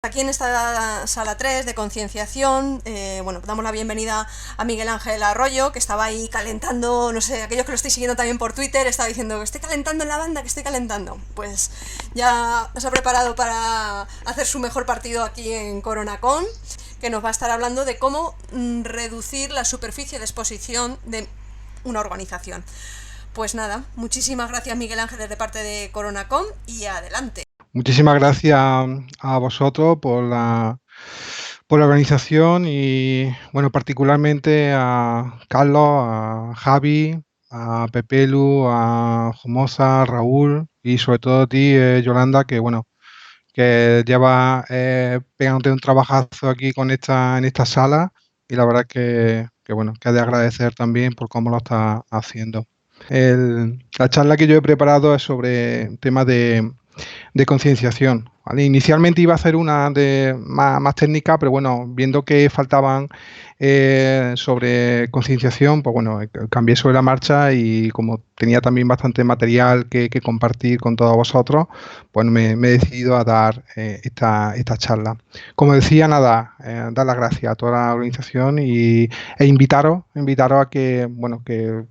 Aquí en esta sala 3 de concienciación, bueno, damos la bienvenida a Miguel Ángel Arroyo, que estaba ahí calentando, no sé, aquellos que lo estáis siguiendo también por Twitter, estaba diciendo que estoy calentando en la banda, que estoy calentando. Pues ya se ha preparado para hacer su mejor partido aquí en CoronaCon, que nos va a estar hablando de cómo reducir la superficie de exposición de una organización. Pues nada, muchísimas gracias Miguel Ángel de parte de CoronaCon y adelante. Muchísimas gracias a vosotros por la organización y, bueno, particularmente a Carlos, a Javi, a Pepelu, a Jomosa, Raúl y sobre todo a ti, Yolanda, que, bueno, que lleva pegándote un trabajazo aquí en esta sala y la verdad bueno, que he de agradecer también por cómo lo estás haciendo. La charla que yo he preparado es sobre temas de concienciación, ¿vale? Inicialmente iba a hacer una más técnica, pero bueno, viendo que faltaban sobre concienciación, pues bueno, cambié sobre la marcha y como tenía también bastante material que compartir con todos vosotros, pues me he decidido a dar esta charla. Como decía, nada, dar las gracias a toda la organización e invitaros a que, bueno, que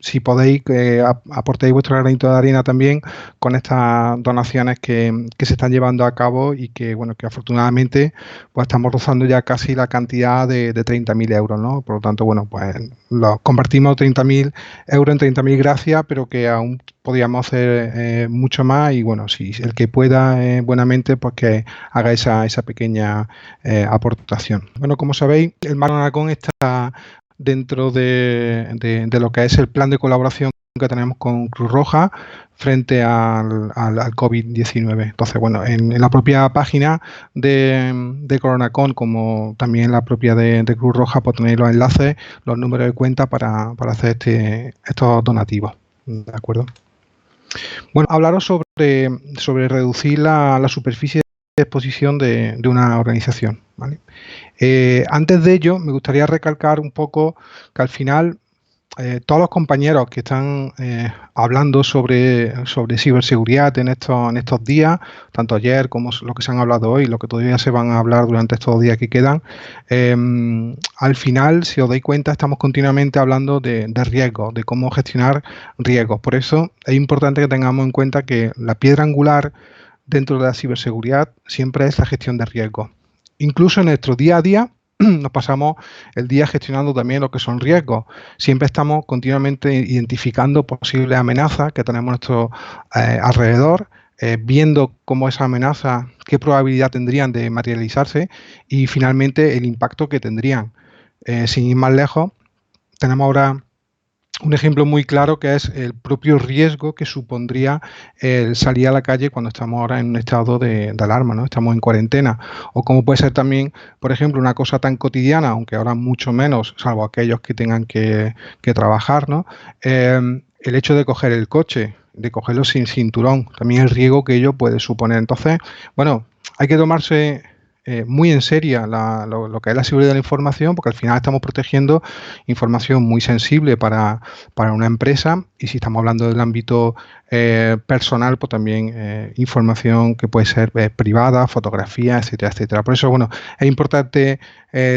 si podéis, que aportéis vuestro granito de arena también con estas donaciones que se están llevando a cabo y que, bueno, que afortunadamente pues estamos rozando ya casi la cantidad de 30.000 euros, ¿no? Por lo tanto, bueno, pues compartimos 30.000 euros en 30.000 gracias, pero que aún podríamos hacer mucho más y, bueno, si el que pueda buenamente, pues que haga esa pequeña aportación. Bueno, como sabéis, el Maranacón está dentro de lo que es el plan de colaboración que tenemos con Cruz Roja frente al COVID-19. Entonces, bueno, en la propia página de CoronaCon, como también en la propia de Cruz Roja, pues tenéis los enlaces, los números de cuenta para hacer estos donativos. ¿De acuerdo? Bueno, hablaros sobre reducir la superficie de exposición de una organización, ¿vale? Antes de ello, me gustaría recalcar un poco que al final todos los compañeros que están hablando sobre ciberseguridad en estos días, tanto ayer como lo que se han hablado hoy, lo que todavía se van a hablar durante estos días que quedan, al final, si os dais cuenta, estamos continuamente hablando de riesgos, de cómo gestionar riesgos. Por eso es importante que tengamos en cuenta que la piedra angular dentro de la ciberseguridad siempre es la gestión de riesgos. Incluso en nuestro día a día nos pasamos el día gestionando también lo que son riesgos. Siempre estamos continuamente identificando posibles amenazas que tenemos a nuestro alrededor, viendo cómo esas amenazas, qué probabilidad tendrían de materializarse y finalmente el impacto que tendrían. Sin ir más lejos, tenemos ahora un ejemplo muy claro que es el propio riesgo que supondría el salir a la calle cuando estamos ahora en un estado de alarma, ¿no? Estamos en cuarentena. O como puede ser también, por ejemplo, una cosa tan cotidiana, aunque ahora mucho menos, salvo aquellos que tengan que trabajar, ¿no? El hecho de coger el coche, de cogerlo sin cinturón, también el riesgo que ello puede suponer. Entonces, bueno, hay que tomarse muy en serio lo que es la seguridad de la información, porque al final estamos protegiendo información muy sensible para una empresa y si estamos hablando del ámbito personal, pues también información que puede ser privada, fotografía, etcétera, etcétera. Por eso, bueno, es importante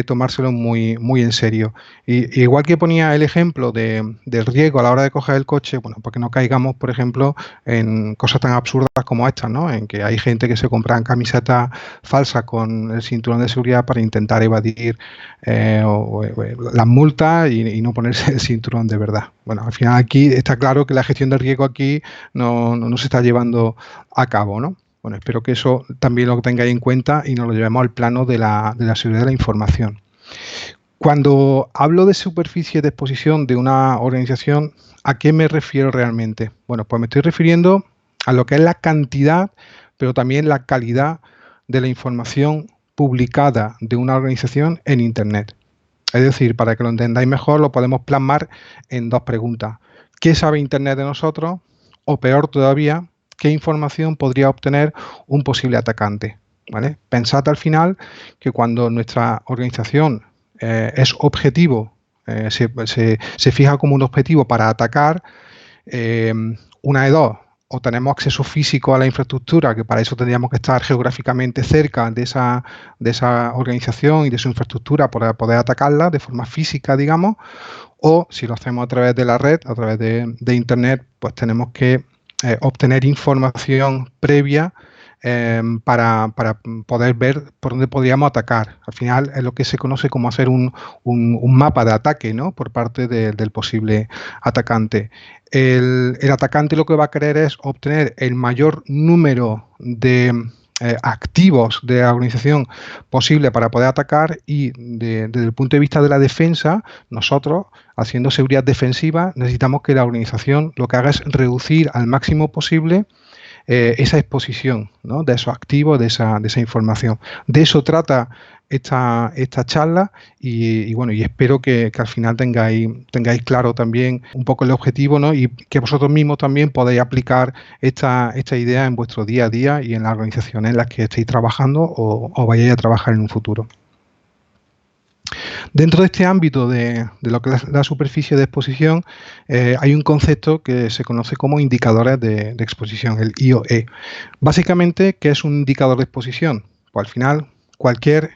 tomárselo muy, muy en serio. Y igual que ponía el ejemplo del riesgo a la hora de coger el coche, bueno, porque no caigamos, por ejemplo, en cosas tan absurdas como estas, ¿no? En que hay gente que se compra camisetas falsas con el cinturón de seguridad para intentar evadir las multas y no ponerse el cinturón de verdad. Bueno, al final aquí está claro que la gestión del riesgo aquí no se está llevando a cabo, ¿no? Bueno, espero que eso también lo tengáis en cuenta y nos lo llevemos al plano de la seguridad de la información. Cuando hablo de superficie de exposición de una organización, ¿a qué me refiero realmente? Bueno, pues me estoy refiriendo a lo que es la cantidad, pero también la calidad de la información publicada de una organización en Internet. Es decir, para que lo entendáis mejor, lo podemos plasmar en dos preguntas. ¿Qué sabe Internet de nosotros? O peor todavía, ¿qué información podría obtener un posible atacante? ¿Vale? Pensad al final que cuando nuestra organización es objetivo, se fija como un objetivo para atacar, una de dos, o tenemos acceso físico a la infraestructura, que para eso tendríamos que estar geográficamente cerca de esa organización y de su infraestructura para poder atacarla de forma física, digamos, o si lo hacemos a través de la red, a través de Internet, pues tenemos que obtener información previa para poder ver por dónde podríamos atacar. Al final es lo que se conoce como hacer un mapa de ataque, ¿no?, por parte del posible atacante. El atacante lo que va a querer es obtener el mayor número de activos de la organización posible para poder atacar, y desde el punto de vista de la defensa, nosotros, haciendo seguridad defensiva, necesitamos que la organización lo que haga es reducir al máximo posible esa exposición, ¿no?, de esos activos, de esa información. De eso trata esta charla, y bueno, y espero que al final tengáis claro también un poco el objetivo, ¿no?, y que vosotros mismos también podáis aplicar esta idea en vuestro día a día y en las organizaciones en las que estéis trabajando o vayáis a trabajar en un futuro. Dentro de este ámbito de lo que es la superficie de exposición, hay un concepto que se conoce como indicadores de exposición, el IOE. Básicamente, ¿qué es un indicador de exposición? Pues al final, cualquier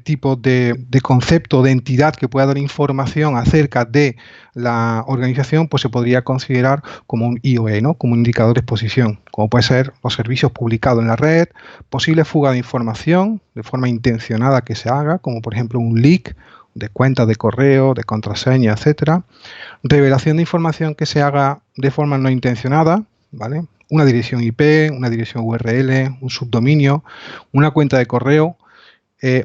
tipo de concepto, de entidad que pueda dar información acerca de la organización, pues se podría considerar como un IOE, ¿no?, como un indicador de exposición, como puede ser los servicios publicados en la red, posible fuga de información de forma intencionada que se haga, como por ejemplo un leak de cuentas de correo, de contraseña, etcétera, revelación de información que se haga de forma no intencionada, ¿vale?, una dirección IP, una dirección URL, un subdominio, una cuenta de correo.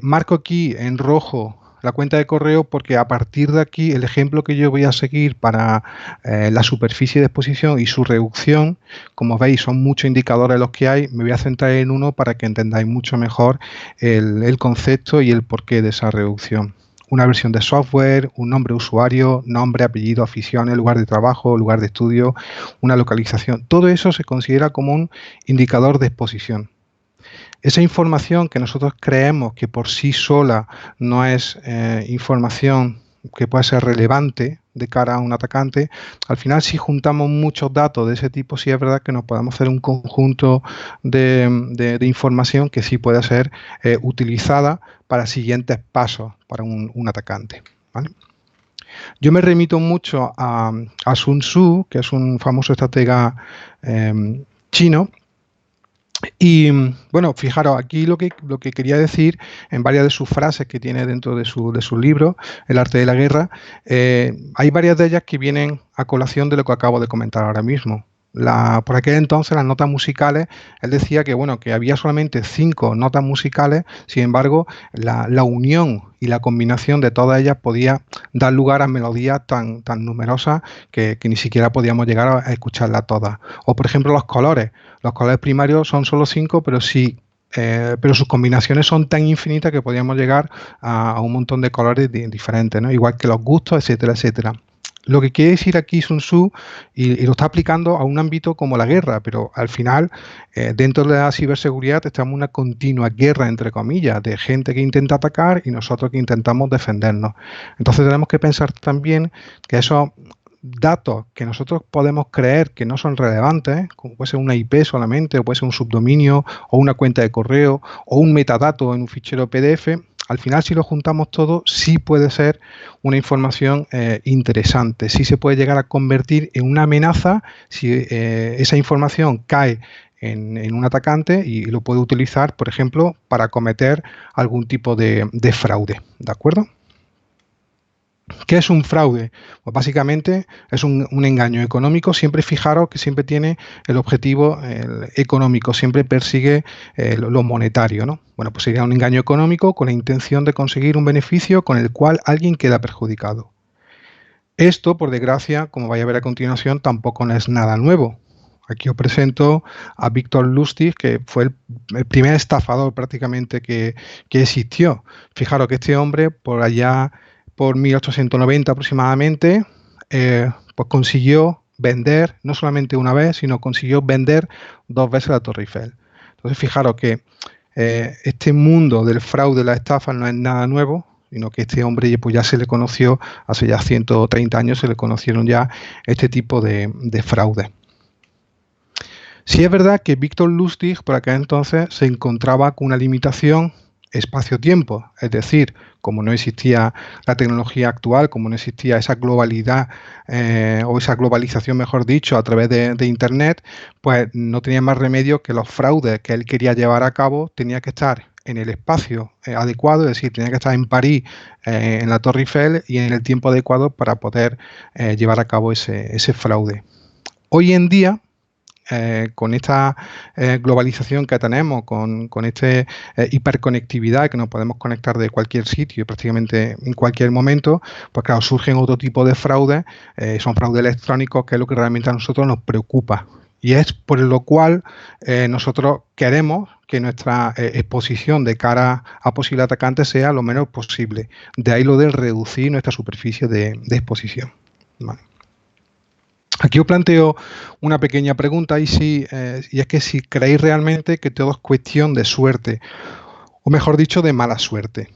Marco aquí en rojo la cuenta de correo porque a partir de aquí el ejemplo que yo voy a seguir para la superficie de exposición y su reducción, como veis son muchos indicadores los que hay, me voy a centrar en uno para que entendáis mucho mejor el concepto y el porqué de esa reducción. Una versión de software, un nombre de usuario, nombre, apellido, aficiones, lugar de trabajo, lugar de estudio, una localización. Todo eso se considera como un indicador de exposición. Esa información que nosotros creemos que por sí sola no es información que pueda ser relevante de cara a un atacante, al final si juntamos muchos datos de ese tipo, sí es verdad que nos podemos hacer un conjunto de información que sí puede ser utilizada para siguientes pasos para un atacante, ¿vale? Yo me remito mucho a Sun Tzu, que es un famoso estratega chino. Y bueno, fijaros, aquí lo que quería decir en varias de sus frases que tiene dentro de su libro, El arte de la guerra, hay varias de ellas que vienen a colación de lo que acabo de comentar ahora mismo. Por aquel entonces las notas musicales, él decía que bueno, que había solamente 5 notas musicales, sin embargo, la unión y la combinación de todas ellas podía dar lugar a melodías tan numerosas que ni siquiera podíamos llegar a escucharlas todas. O por ejemplo los colores primarios son solo 5, pero sí, pero sus combinaciones son tan infinitas que podíamos llegar a un montón de colores diferentes, ¿no?, igual que los gustos, etcétera, etcétera. Lo que quiere decir aquí Sun Tzu, y lo está aplicando a un ámbito como la guerra, pero al final, dentro de la ciberseguridad, estamos en una continua guerra, entre comillas, de gente que intenta atacar y nosotros que intentamos defendernos. Entonces tenemos que pensar también que esos datos que nosotros podemos creer que no son relevantes, como puede ser una IP solamente, o puede ser un subdominio, o una cuenta de correo, o un metadato en un fichero PDF, al final, si lo juntamos todo, sí puede ser una información interesante. Sí se puede llegar a convertir en una amenaza si esa información cae en un atacante y lo puede utilizar, por ejemplo, para cometer algún tipo de fraude. ¿De acuerdo? ¿Qué es un fraude? Pues básicamente es un engaño económico. Siempre fijaros que siempre tiene el objetivo económico, siempre persigue lo monetario, ¿no? Bueno, pues sería un engaño económico con la intención de conseguir un beneficio con el cual alguien queda perjudicado. Esto, por desgracia, como vais a ver a continuación, tampoco no es nada nuevo. Aquí os presento a Victor Lustig, que fue el primer estafador prácticamente que existió. Fijaros que este hombre, por allá por 1890 aproximadamente, pues consiguió vender, no solamente una vez, sino consiguió vender 2 veces la Torre Eiffel. Entonces, fijaros que este mundo del fraude, la estafa, no es nada nuevo, sino que este hombre pues ya se le conoció, hace ya 130 años se le conocieron ya este tipo de fraude. Sí es verdad que Viktor Lustig por aquel entonces se encontraba con una limitación espacio-tiempo, es decir, como no existía la tecnología actual, como no existía esa globalidad o esa globalización, mejor dicho, a través de Internet, pues no tenía más remedio que los fraudes que él quería llevar a cabo tenía que estar en el espacio adecuado, es decir, tenía que estar en París, en la Torre Eiffel y en el tiempo adecuado para poder llevar a cabo ese fraude. Hoy en día, con esta globalización que tenemos, con esta hiperconectividad que nos podemos conectar de cualquier sitio y prácticamente en cualquier momento, pues claro, surgen otro tipo de fraudes, son fraudes electrónicos, que es lo que realmente a nosotros nos preocupa. Y es por lo cual nosotros queremos que nuestra exposición de cara a posibles atacantes sea lo menos posible. De ahí lo de reducir nuestra superficie de exposición. Vale. Aquí os planteo una pequeña pregunta y es que si creéis realmente que todo es cuestión de suerte, o mejor dicho, de mala suerte.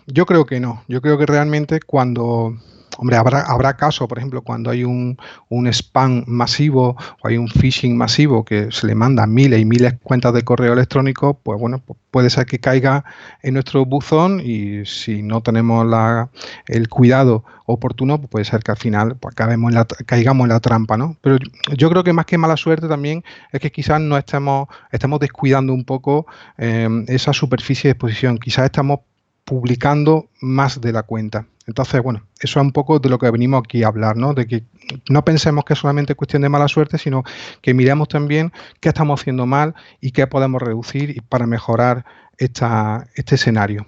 Yo creo que no. Yo creo que realmente cuando, hombre, habrá casos, por ejemplo, cuando hay un spam masivo o hay un phishing masivo que se le manda miles y miles de cuentas de correo electrónico, pues bueno, pues puede ser que caiga en nuestro buzón y si no tenemos el cuidado oportuno, pues puede ser que al final pues, caigamos en la trampa, ¿no? Pero yo creo que más que mala suerte también es que quizás no estemos descuidando un poco esa superficie de exposición. Quizás estamos publicando más de la cuenta. Entonces, bueno, eso es un poco de lo que venimos aquí a hablar, ¿no? De que no pensemos que es solamente cuestión de mala suerte, sino que miremos también qué estamos haciendo mal y qué podemos reducir para mejorar este escenario.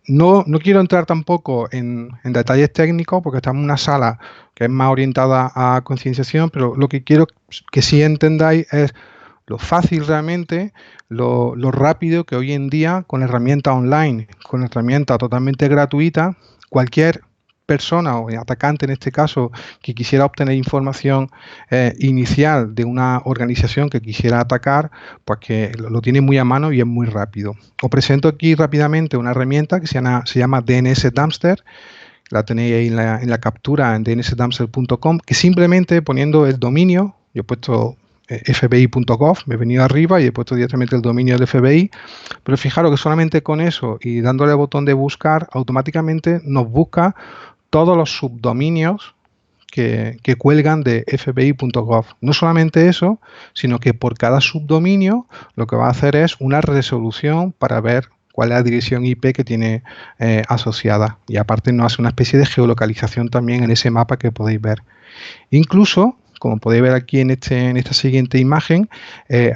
No quiero entrar tampoco en detalles técnicos porque estamos en una sala que es más orientada a concienciación, pero lo que quiero que sí entendáis es lo fácil realmente, lo rápido que hoy en día con herramientas online, con herramientas totalmente gratuitas, cualquier persona o atacante en este caso que quisiera obtener información inicial de una organización que quisiera atacar, pues que lo tiene muy a mano y es muy rápido. Os presento aquí rápidamente una herramienta que se llama DNS Dumpster. La tenéis ahí en la captura en dnsdumpster.com, que simplemente poniendo el dominio, yo he puesto fbi.gov, me he venido arriba y he puesto directamente el dominio del FBI, pero fijaros que solamente con eso y dándole al botón de buscar, automáticamente nos busca todos los subdominios que cuelgan de fbi.gov. No solamente eso, sino que por cada subdominio lo que va a hacer es una resolución para ver cuál es la dirección IP que tiene asociada. Y aparte nos hace una especie de geolocalización también en ese mapa que podéis ver. Incluso, como podéis ver aquí en esta siguiente imagen,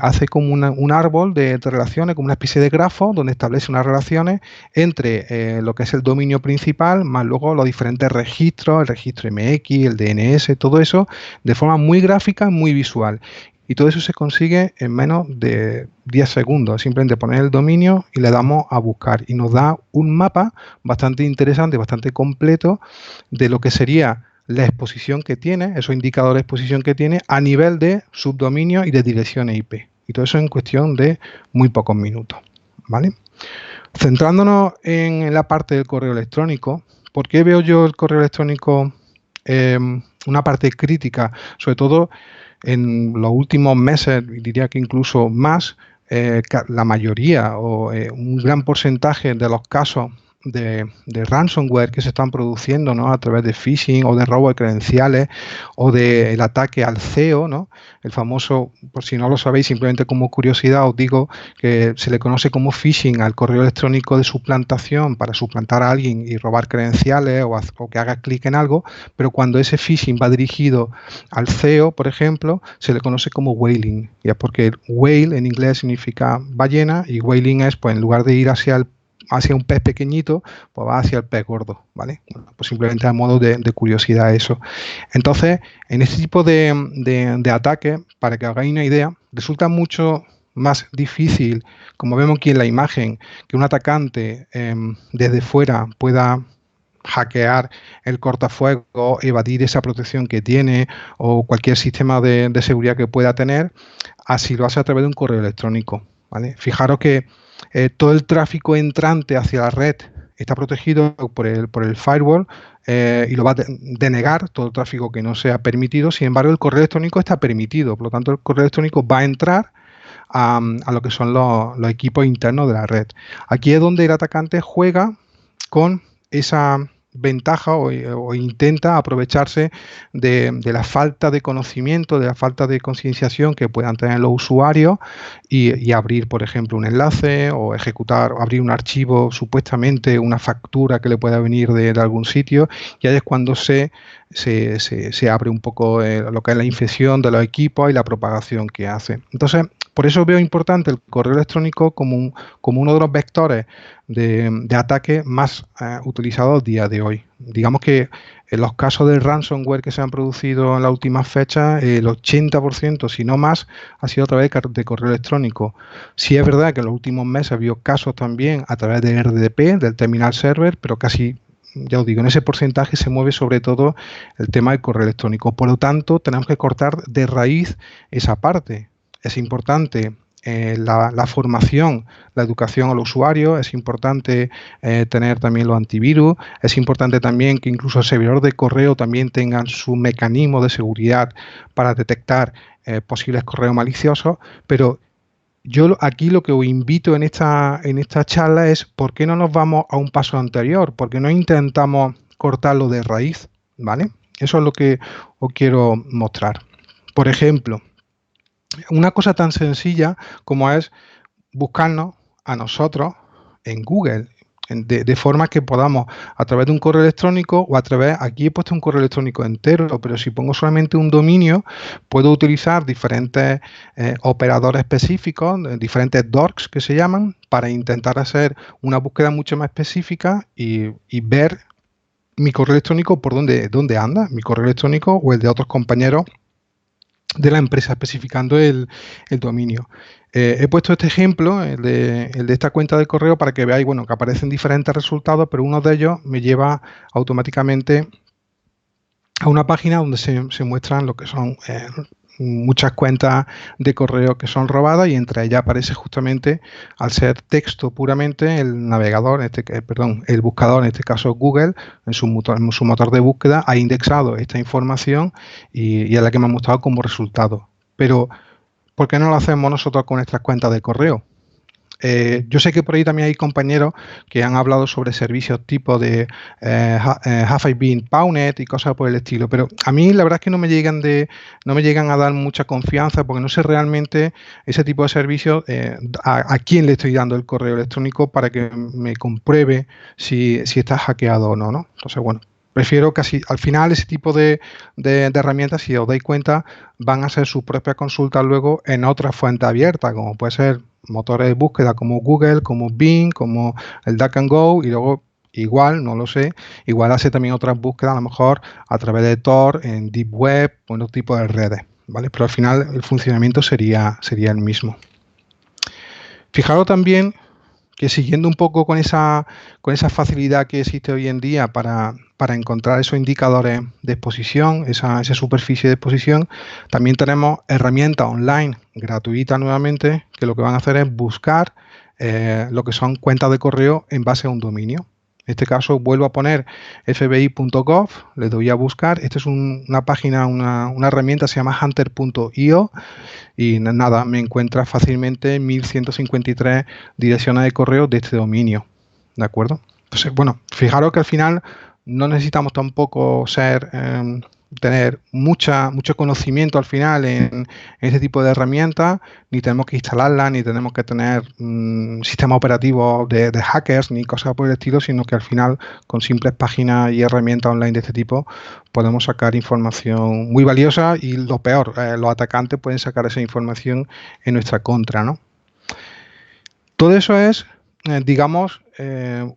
hace como un árbol de relaciones, como una especie de grafo donde establece unas relaciones entre lo que es el dominio principal, más luego los diferentes registros, el registro MX, el DNS, todo eso, de forma muy gráfica, muy visual. Y todo eso se consigue en menos de 10 segundos. Simplemente poner el dominio y le damos a buscar. Y nos da un mapa bastante interesante, bastante completo de lo que sería la exposición que tiene, esos indicadores de exposición que tiene a nivel de subdominio y de direcciones IP. Y todo eso en cuestión de muy pocos minutos, ¿vale? Centrándonos en la parte del correo electrónico, ¿por qué veo yo el correo electrónico una parte crítica? Sobre todo en los últimos meses, diría que incluso más, la mayoría o un gran porcentaje de los casos de ransomware que se están produciendo, ¿no? A través de phishing o de robo de credenciales o del ataque al CEO, ¿no? El famoso, por si no lo sabéis, simplemente como curiosidad os digo que se le conoce como phishing al correo electrónico de suplantación para suplantar a alguien y robar credenciales o que haga clic en algo, pero cuando ese phishing va dirigido al CEO, por ejemplo, se le conoce como whaling, ya porque whale en inglés significa ballena y whaling es, pues en lugar de ir hacia un pez pequeñito, pues va hacia el pez gordo, ¿vale? Bueno, pues simplemente a modo de curiosidad eso. Entonces, en este tipo de ataques, para que hagáis una idea, resulta mucho más difícil, como vemos aquí en la imagen, que un atacante desde fuera pueda hackear el cortafuegos, evadir esa protección que tiene o cualquier sistema de seguridad que pueda tener, así lo hace a través de un correo electrónico, ¿vale? Fijaros que todo el tráfico entrante hacia la red está protegido por el firewall y lo va a denegar todo tráfico que no sea permitido. Sin embargo, el correo electrónico está permitido, por lo tanto, el correo electrónico va a entrar a lo que son los equipos internos de la red. Aquí es donde el atacante juega con esa ventaja o intenta aprovecharse de la falta de conocimiento, de la falta de concienciación que puedan tener los usuarios y abrir, por ejemplo, un enlace o ejecutar o abrir un archivo, supuestamente una factura que le pueda venir de algún sitio, y ahí es cuando se abre un poco lo que es la infección de los equipos y la propagación que hace. Entonces, por eso veo importante el correo electrónico como uno de los vectores de ataque más utilizados día de hoy. Digamos que en los casos de ransomware que se han producido en las últimas fechas, el 80%, si no más, ha sido a través de correo electrónico. Sí es verdad que en los últimos meses ha habido casos también a través de RDP, del terminal server, pero casi, ya os digo, en ese porcentaje se mueve sobre todo el tema del correo electrónico. Por lo tanto, tenemos que cortar de raíz esa parte. Es importante la formación, la educación al usuario, es importante tener también los antivirus, es importante también que incluso el servidor de correo también tengan su mecanismo de seguridad para detectar posibles correos maliciosos, pero yo aquí lo que os invito en esta charla es ¿por qué no nos vamos a un paso anterior? ¿Por qué no intentamos cortarlo de raíz? ¿Vale? Eso es lo que os quiero mostrar. Por ejemplo, una cosa tan sencilla como es buscarnos a nosotros en Google, de forma que podamos, a través de un correo electrónico o a través, aquí he puesto un correo electrónico entero, pero si pongo solamente un dominio, puedo utilizar diferentes operadores específicos, diferentes DORCs que se llaman, para intentar hacer una búsqueda mucho más específica y ver mi correo electrónico por dónde anda, mi correo electrónico o el de otros compañeros de la empresa, especificando el dominio. He puesto este ejemplo, el de esta cuenta de correo, para que veáis, bueno, que aparecen diferentes resultados, pero uno de ellos me lleva automáticamente a una página donde se muestran lo que son muchas cuentas de correo que son robadas, y entre ellas aparece justamente, al ser texto puramente, el navegador, el buscador, en este caso Google, en su motor de búsqueda, ha indexado esta información y es la que me ha mostrado como resultado. Pero, ¿por qué no lo hacemos nosotros con nuestras cuentas de correo? Yo sé que por ahí también hay compañeros que han hablado sobre servicios tipo de Have I Been Pwned y cosas por el estilo, pero a mí la verdad es que no me llegan a dar mucha confianza, porque no sé realmente ese tipo de servicios a quién le estoy dando el correo electrónico para que me compruebe si está hackeado o no, ¿no? Entonces, bueno, prefiero casi, al final, ese tipo de herramientas, si os dais cuenta, van a ser sus propias consultas luego en otras fuentes abiertas, como puede ser motores de búsqueda como Google, como Bing, como el DuckDuckGo, y luego igual, no lo sé, igual hace también otras búsquedas, a lo mejor a través de Tor, en Deep Web o en otro tipo de redes, ¿vale? Pero al final el funcionamiento sería el mismo. Fijaros también que, siguiendo un poco con esa facilidad que existe hoy en día para encontrar esos indicadores de exposición, esa superficie de exposición, también tenemos herramientas online gratuitas nuevamente, que lo que van a hacer es buscar lo que son cuentas de correo en base a un dominio. En este caso vuelvo a poner fbi.gov, le doy a buscar. Esta es una página, una herramienta, se llama hunter.io, y nada, me encuentra fácilmente 1153 direcciones de correo de este dominio, ¿de acuerdo? Entonces, bueno, fijaros que al final no necesitamos tampoco tener mucho conocimiento al final en este tipo de herramientas, ni tenemos que instalarlas, ni tenemos que tener sistemas operativos de hackers, ni cosas por el estilo, sino que al final, con simples páginas y herramientas online de este tipo, podemos sacar información muy valiosa, y lo peor, los atacantes pueden sacar esa información en nuestra contra, ¿no? Todo eso es, digamos,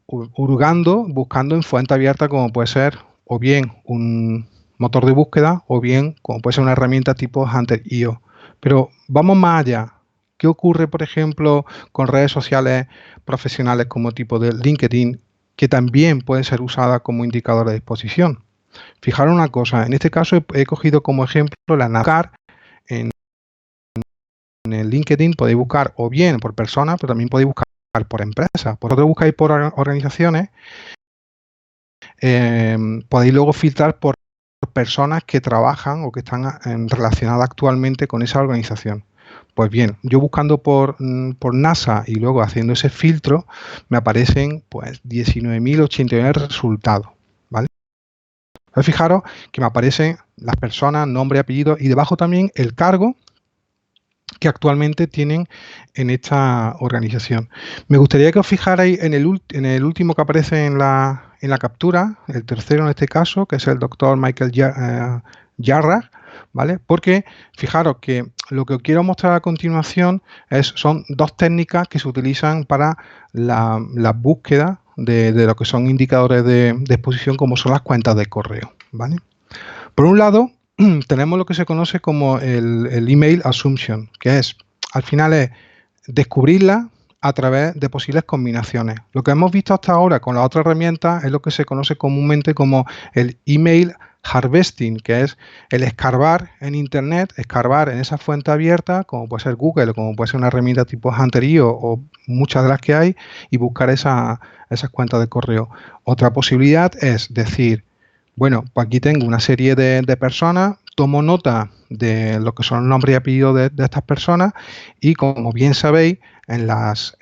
hurgando, buscando en fuente abierta, como puede ser o bien un motor de búsqueda, o bien como puede ser una herramienta tipo Hunter.io. Pero vamos más allá. ¿Qué ocurre, por ejemplo, con redes sociales profesionales como tipo de LinkedIn, que también pueden ser usadas como indicadores de exposición? Fijaros una cosa, en este caso he cogido como ejemplo la NASCAR. En el LinkedIn podéis buscar o bien por persona, pero también podéis buscar por empresas. Vosotros buscáis por organizaciones, podéis luego filtrar por personas que trabajan o que están relacionadas actualmente con esa organización. Pues bien, yo buscando por NASA y luego haciendo ese filtro, me aparecen pues 19.089 resultados, ¿vale? Pues fijaros que me aparecen las personas, nombre, apellido y debajo también el cargo que actualmente tienen en esta organización. Me gustaría que os fijarais en el último que aparece en la captura, el tercero en este caso, que es el doctor Michael Jarrah, ¿vale? Porque fijaros que lo que os quiero mostrar a continuación son dos técnicas que se utilizan para la búsqueda de lo que son indicadores de exposición, como son las cuentas de correo, ¿vale? Por un lado, tenemos lo que se conoce como el email assumption, que al final es descubrirla a través de posibles combinaciones. Lo que hemos visto hasta ahora con la otra herramienta es lo que se conoce comúnmente como el email harvesting, que es el escarbar en Internet, escarbar en esa fuente abierta, como puede ser Google o como puede ser una herramienta tipo Hunter.io o muchas de las que hay, y buscar esas cuentas de correo. Otra posibilidad es decir, bueno, pues aquí tengo una serie de personas, tomo nota de lo que son los nombres y apellidos de estas personas y, como bien sabéis, en las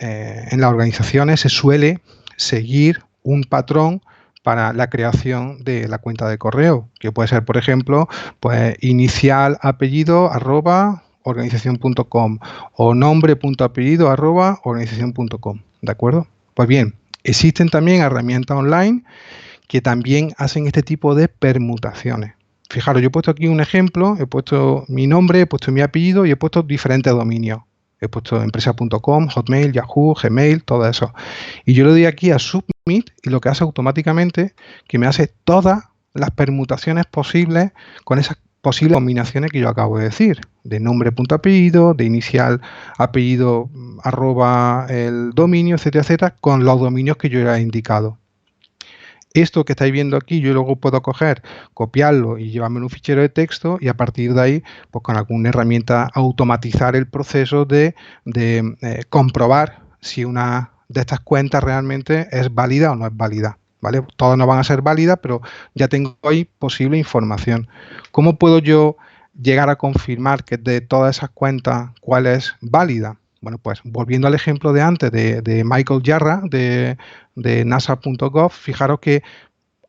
organizaciones se suele seguir un patrón para la creación de la cuenta de correo, que puede ser, por ejemplo, pues inicial apellido @organización.com o nombre.apellido @organización.com, ¿de acuerdo? Pues bien, existen también herramientas online que también hacen este tipo de permutaciones. Fijaros, yo he puesto aquí un ejemplo, he puesto mi nombre, he puesto mi apellido y he puesto diferentes dominios. He puesto empresa.com, Hotmail, Yahoo, Gmail, todo eso. Y yo le doy aquí a Submit y lo que hace automáticamente que me hace todas las permutaciones posibles con esas posibles combinaciones que yo acabo de decir, de nombre.apellido, de inicial apellido el dominio, etcétera, etcétera, con los dominios que yo he indicado. Esto que estáis viendo aquí, yo luego puedo coger, copiarlo y llevarme en un fichero de texto y a partir de ahí, pues con alguna herramienta, automatizar el proceso de comprobar si una de estas cuentas realmente es válida o no es válida, ¿vale? Todas no van a ser válidas, pero ya tengo ahí posible información. ¿Cómo puedo yo llegar a confirmar que de todas esas cuentas cuál es válida? Bueno, pues volviendo al ejemplo de antes de Michael Jarrah de nasa.gov, fijaros que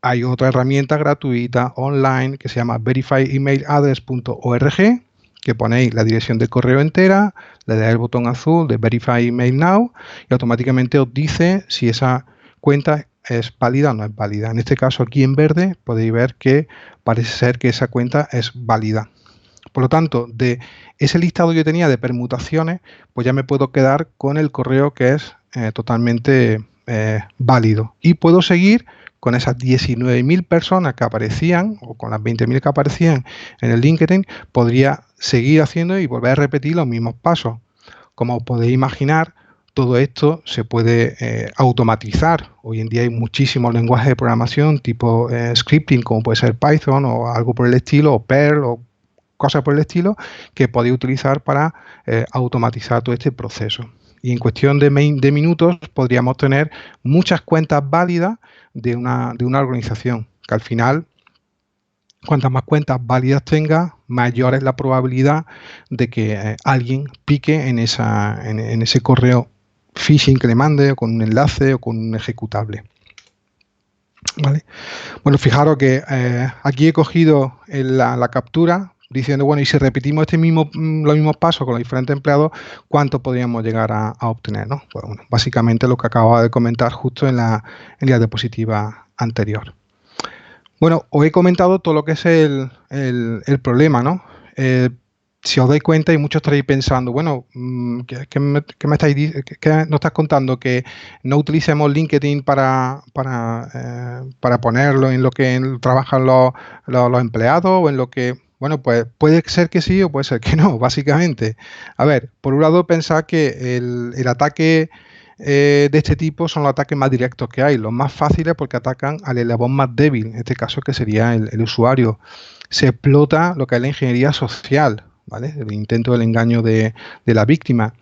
hay otra herramienta gratuita online que se llama verifyemailaddress.org, que ponéis la dirección de correo entera, le dais el botón azul de Verify Email Now y automáticamente os dice si esa cuenta es válida o no es válida. En este caso, aquí en verde, podéis ver que parece ser que esa cuenta es válida. Por lo tanto, de ese listado que yo tenía de permutaciones, pues ya me puedo quedar con el correo que es totalmente válido. Y puedo seguir con esas 19.000 personas que aparecían, o con las 20.000 que aparecían en el LinkedIn, podría seguir haciendo y volver a repetir los mismos pasos. Como os podéis imaginar, todo esto se puede automatizar. Hoy en día hay muchísimos lenguajes de programación tipo scripting, como puede ser Python o algo por el estilo, o Perl, o cosas por el estilo, que podéis utilizar para automatizar todo este proceso. Y en cuestión de minutos podríamos tener muchas cuentas válidas de una organización, que al final, cuantas más cuentas válidas tenga, mayor es la probabilidad de que alguien pique en ese correo phishing que le mande, o con un enlace o con un ejecutable. ¿Vale? Bueno, fijaros que aquí he cogido la captura diciendo, bueno, y si repetimos los mismos pasos con los diferentes empleados, ¿cuánto podríamos llegar a obtener, ¿no? Pues, bueno, básicamente lo que acababa de comentar justo en la diapositiva anterior. Bueno, os he comentado todo lo que es el problema, ¿no? Si os dais cuenta, y muchos estaréis pensando, bueno, ¿qué me estáis diciendo? ¿Qué nos estás contando? ¿Que no utilicemos LinkedIn para ponerlo en lo que trabajan los empleados o en lo que... Bueno, pues puede ser que sí o puede ser que no, básicamente. A ver, por un lado, pensad que el ataque de este tipo son los ataques más directos que hay, los más fáciles porque atacan al eslabón más débil, en este caso que sería el usuario. Se explota lo que es la ingeniería social, ¿vale? El intento del engaño de la víctima.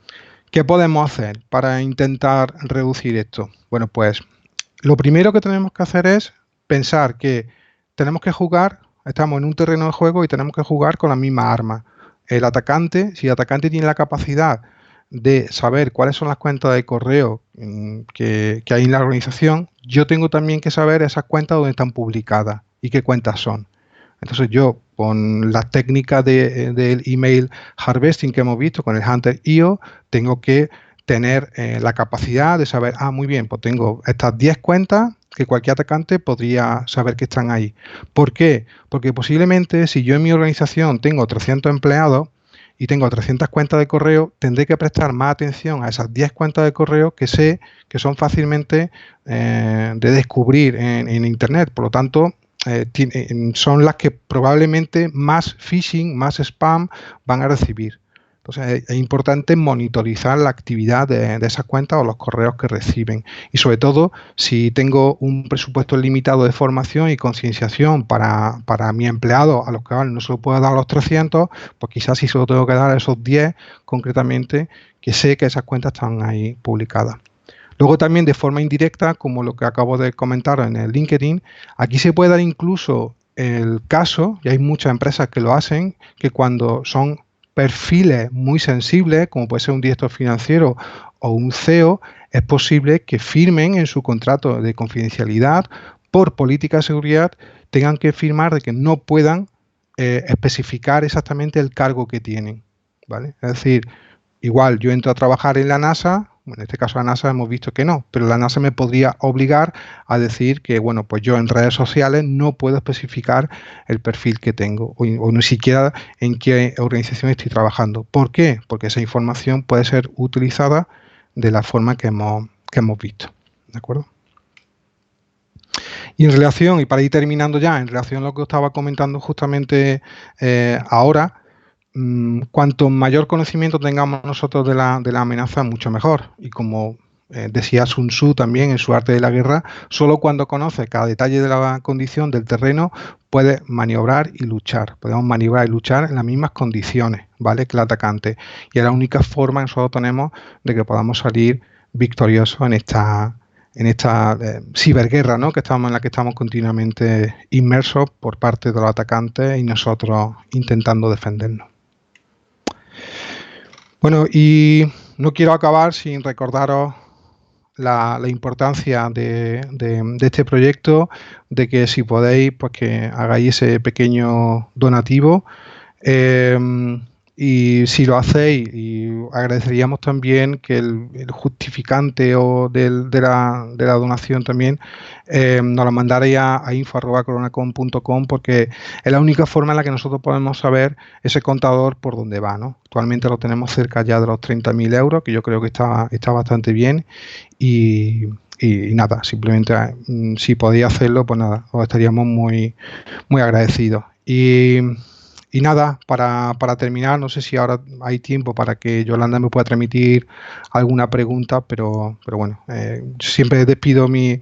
¿Qué podemos hacer para intentar reducir esto? Bueno, pues lo primero que tenemos que hacer es pensar que tenemos que jugar, estamos en un terreno de juego y tenemos que jugar con la misma arma. El atacante, si el atacante tiene la capacidad de saber cuáles son las cuentas de correo que hay en la organización, yo tengo también que saber esas cuentas donde están publicadas y qué cuentas son. Entonces yo, con las técnicas del email harvesting que hemos visto, con el Hunter.io, tengo que tener la capacidad de saber, muy bien, pues tengo estas 10 cuentas que cualquier atacante podría saber que están ahí. ¿Por qué? Porque posiblemente si yo en mi organización tengo 300 empleados y tengo 300 cuentas de correo, tendré que prestar más atención a esas 10 cuentas de correo que sé que son fácilmente de descubrir en Internet. Por lo tanto, son las que probablemente más phishing, más spam van a recibir. Entonces es importante monitorizar la actividad de esas cuentas o los correos que reciben. Y sobre todo, si tengo un presupuesto limitado de formación y concienciación para mi empleado, a los que no se lo puedo dar a los 300, pues quizás sí se lo tengo que dar a esos 10 concretamente, que sé que esas cuentas están ahí publicadas. Luego también de forma indirecta, como lo que acabo de comentar en el LinkedIn, aquí se puede dar incluso el caso, y hay muchas empresas que lo hacen, que cuando son perfiles muy sensibles, como puede ser un director financiero o un CEO, es posible que firmen en su contrato de confidencialidad por política de seguridad, tengan que firmar de que no puedan especificar exactamente el cargo que tienen, ¿vale? Es decir, igual yo entro a trabajar en la NASA, bueno, en este caso la NASA hemos visto que no, pero la NASA me podría obligar a decir que, bueno, pues yo en redes sociales no puedo especificar el perfil que tengo o ni siquiera en qué organización estoy trabajando. ¿Por qué? Porque esa información puede ser utilizada de la forma que hemos visto, ¿de acuerdo? Y en relación, y para ir terminando ya, en relación a lo que estaba comentando justamente ahora, cuanto mayor conocimiento tengamos nosotros de la amenaza, mucho mejor. Y como decía Sun Tzu también en su Arte de la Guerra, solo cuando conoces cada detalle de la condición del terreno puedes maniobrar y luchar. Podemos maniobrar y luchar en las mismas condiciones, ¿vale?, que el atacante. Y es la única forma que nosotros tenemos de que podamos salir victoriosos en esta ciberguerra, ¿no?, en la que estamos continuamente inmersos por parte de los atacantes y nosotros intentando defendernos. Bueno, y no quiero acabar sin recordaros la importancia de este proyecto, de que si podéis, pues que hagáis ese pequeño donativo. Y si lo hacéis, y agradeceríamos también que el justificante de la donación también nos lo mandaréis a info@coronacom.com, porque es la única forma en la que nosotros podemos saber ese contador por dónde va, ¿no? Actualmente lo tenemos cerca ya de los 30.000 euros, que yo creo que está bastante bien. Y nada, simplemente si podéis hacerlo, pues nada, os estaríamos muy, muy agradecidos. Y nada, para terminar, no sé si ahora hay tiempo para que Yolanda me pueda transmitir alguna pregunta, pero bueno, siempre despido mis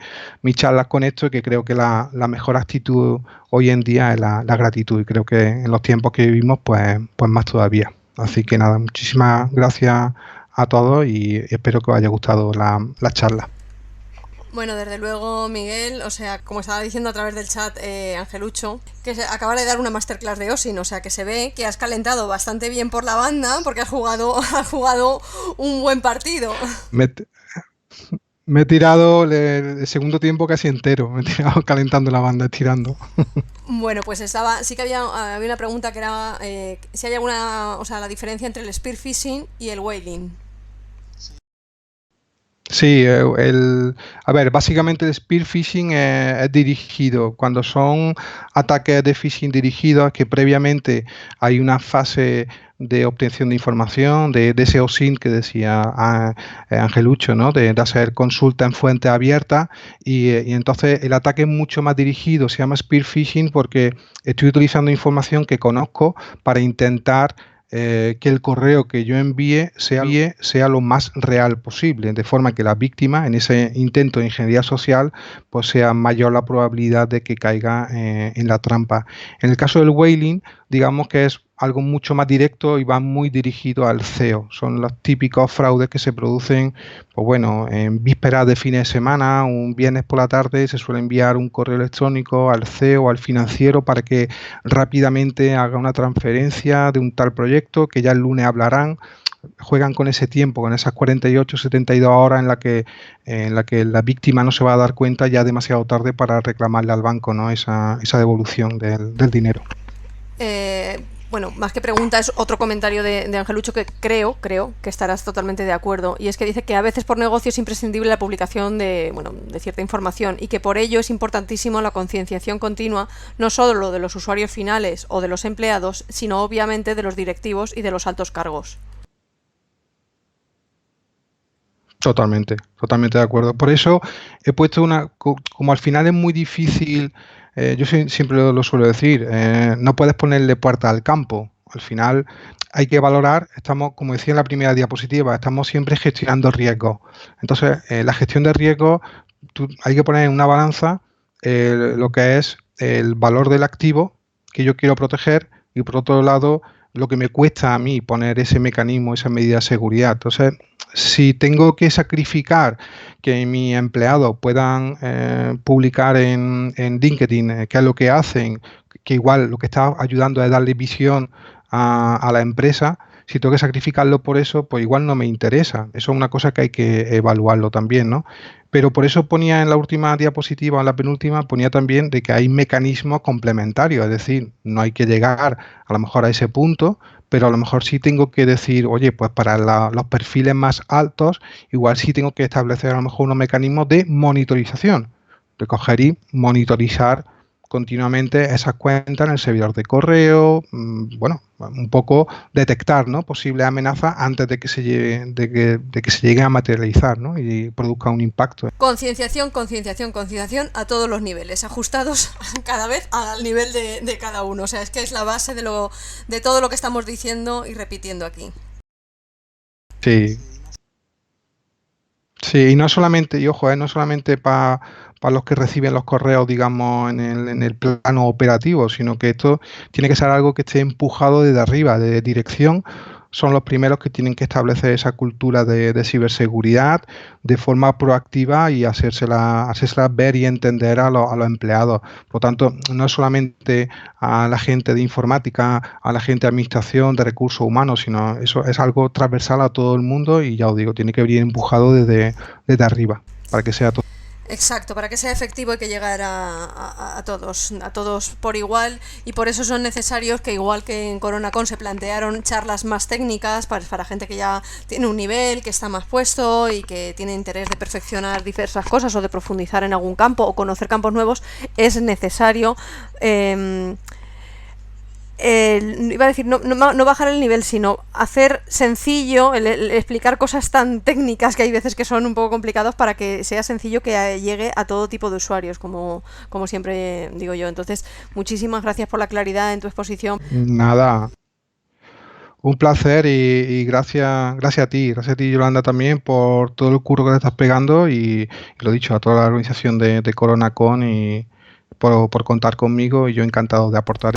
charlas con esto, que creo que la mejor actitud hoy en día es la gratitud, y creo que en los tiempos que vivimos, pues más todavía. Así que nada, muchísimas gracias a todos y espero que os haya gustado la charla. Bueno, desde luego, Miguel, o sea, como estaba diciendo a través del chat Angelucho, que acaba de dar una masterclass de OSINT, o sea, que se ve que has calentado bastante bien por la banda porque has jugado un buen partido. Me he tirado el segundo tiempo casi entero, me he tirado calentando la banda, estirando. Bueno, pues sí que había una pregunta que era si hay alguna, o sea, la diferencia entre el spear phishing y el whaling. Sí, a ver, básicamente el spear phishing es dirigido. Cuando son ataques de phishing dirigidos, que previamente hay una fase de obtención de información, de ese OSINT que decía Angelucho, ¿no?, de hacer consulta en fuente abierta, y entonces el ataque es mucho más dirigido, se llama spear phishing porque estoy utilizando información que conozco para intentar que el correo que yo envíe sea lo más real posible, de forma que la víctima en ese intento de ingeniería social pues sea mayor la probabilidad de que caiga en la trampa. En el caso del whaling, digamos que es algo mucho más directo y va muy dirigido al CEO. Son los típicos fraudes que se producen, pues bueno, en vísperas de fines de semana, un viernes por la tarde se suele enviar un correo electrónico al CEO o al financiero para que rápidamente haga una transferencia de un tal proyecto que ya el lunes hablarán. Juegan con ese tiempo, con esas 48, 72 horas en la que la víctima no se va a dar cuenta ya demasiado tarde para reclamarle al banco, ¿no? esa devolución del dinero. Bueno, más que pregunta, es otro comentario de Angelucho que creo que estarás totalmente de acuerdo, y es que dice que a veces por negocio es imprescindible la publicación de cierta información, y que por ello es importantísimo la concienciación continua, no solo de los usuarios finales o de los empleados, sino obviamente de los directivos y de los altos cargos. Totalmente de acuerdo. Por eso he puesto como al final es muy difícil, yo siempre lo suelo decir, no puedes ponerle puerta al campo. Al final hay que valorar, estamos, como decía en la primera diapositiva, estamos siempre gestionando riesgos. Entonces, la gestión de riesgos, hay que poner en una balanza lo que es el valor del activo que yo quiero proteger y por otro lado lo que me cuesta a mí poner ese mecanismo, esa medida de seguridad. Entonces, si tengo que sacrificar que mis empleados puedan publicar en LinkedIn qué es lo que hacen, que igual lo que está ayudando es darle visión a la empresa, si tengo que sacrificarlo por eso, pues igual no me interesa. Eso es una cosa que hay que evaluarlo también, ¿no? Pero por eso ponía en la última diapositiva, en la penúltima, ponía también de que hay mecanismos complementarios, es decir, no hay que llegar a lo mejor a ese punto, pero a lo mejor sí tengo que decir, oye, pues para los perfiles más altos, igual sí tengo que establecer a lo mejor unos mecanismos de monitorización, de coger y monitorizar continuamente esas cuentas en el servidor de correo, bueno, un poco detectar, ¿no?, posibles amenazas antes de que se lleguen a materializar, ¿no?, y produzca un impacto. Concienciación a todos los niveles, ajustados cada vez al nivel de cada uno. O sea, es que es la base de todo lo que estamos diciendo y repitiendo aquí. Sí. Sí, y no solamente, y ojo, no solamente para los que reciben los correos, digamos, en el plano operativo, sino que esto tiene que ser algo que esté empujado desde arriba, de dirección. Son los primeros que tienen que establecer esa cultura de ciberseguridad de forma proactiva y hacérsela ver y entender a los empleados. Por tanto, no solamente a la gente de informática, a la gente de administración, de recursos humanos, sino eso es algo transversal a todo el mundo y ya os digo, tiene que venir empujado desde arriba para que sea todo. Exacto, para que sea efectivo hay que llegar a todos por igual, y por eso son necesarios que, igual que en CoronaCon se plantearon charlas más técnicas para gente que ya tiene un nivel, que está más puesto y que tiene interés de perfeccionar diversas cosas o de profundizar en algún campo o conocer campos nuevos, es necesario iba a decir, no bajar el nivel, sino hacer sencillo, el explicar cosas tan técnicas que hay veces que son un poco complicados, para que sea sencillo que llegue a todo tipo de usuarios, como siempre digo yo. Entonces, muchísimas gracias por la claridad en tu exposición. Nada, un placer y gracias a ti, Yolanda, también por todo el curro que le estás pegando y lo dicho, a toda la organización de CoronaCon y por contar conmigo, y yo encantado de aportar.